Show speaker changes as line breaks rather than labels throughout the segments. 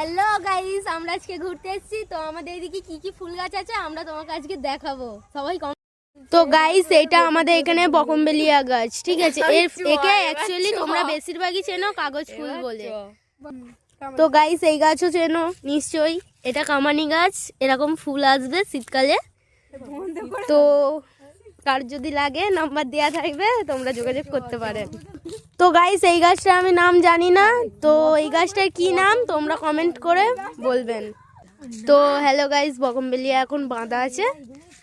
Hello guys, আমরা আজকে ঘুরতে এসেছি। তো আমাদের এদিকে কি কি ফুল গাছ আছে আমরা তোমাকে আজকে দেখাবো। সবাই তো গাইস, এটা আমাদের এখানে বকমবেলিয়া গাছ, ঠিক আছে। একে অ্যাকচুয়ালি তোমরা বেশিরভাগই চেনো কাগজ ফুল বলে। তো গাইস, এই গাছও চেনো নিশ্চয়ই। এটা কামানি গাছ, এরকম ফুল আসবে শীতকালে। তো কার যদি লাগে নাম্বার দেওয়া থাকবে, তোমরা যোগাযোগ করতে পারেন। তো গাইস, এই গাছটা আমি নাম জানি না, তো এই গাছটার কি নাম তোমরা কমেন্ট করে বলবেন। তো হ্যালো গাইস, বকমবেলিয়া এখন বাঁধা আছে।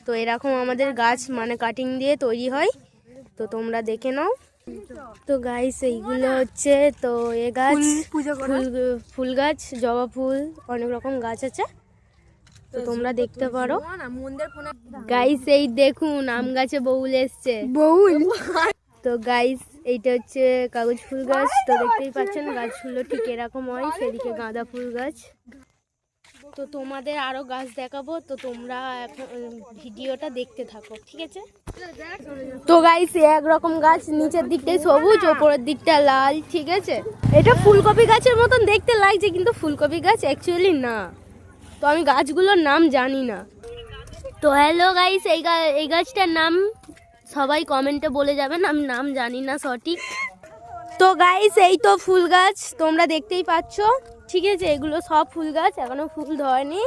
তো এরকম আমাদের গাছ মানে কাটিং দিয়ে তৈরি হয়, তো তোমরা দেখে নাও। তো গাইস, এইগুলো হচ্ছে তো এ গাছ ফুল গাছ, জবা ফুল, অনেক রকম গাছ আছে, তো তোমরা দেখতে পারো। গাইস, এই দেখুন আম গাছে বউল এসছে। তো গাইস, এইটা হচ্ছে কাগজ ফুল গাছ। তো দেখতেই পাচ্ছেন গাছগুলো ঠিক এরকম হয়। সেদিকে গাঁদা ফুল গাছ। তো তোমাদের আরো গাছ দেখাবো, তো তোমরা এখন ভিডিওটা দেখতে থাকো, ঠিক আছে। তো গাইস, একরকম গাছ, নিচের দিকটাই সবুজ, ওপরের দিকটা লাল, ঠিক আছে। এটা ফুলকপি গাছের মতন দেখতে লাগছে, কিন্তু ফুলকপি গাছ অ্যাকচুয়ালি না। তো আমি গাছগুলোর নাম জানি না। তো হ্যালো গাইস, এই গাছটার নাম সবাই কমেন্টে বলে যাবেন, আমি নাম জানি না সঠিক। তো গাইস, এই তো ফুল গাছ তোমরা দেখতেই পাচ্ছ, ঠিক আছে। এগুলো সব ফুল গাছ, এখনো ফুল ধরেনি।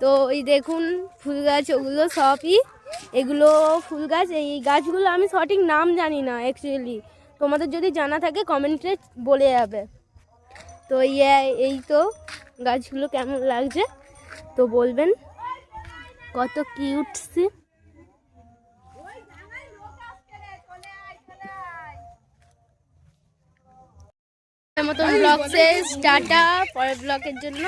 তো এই দেখুন ফুল গাছ, ওগুলো সবই, এগুলো ফুল গাছ। এই গাছগুলো আমি সঠিক নাম জানি না অ্যাকচুয়ালি। তোমাদের যদি জানা থাকে কমেন্টে বলে যাবে। তো এই তো গাছগুলো কেমন লাগছে তো বলবেন। কত কিউটসি। মতন ব্লগ শেষ, টাটা। পরের ব্লগের জন্য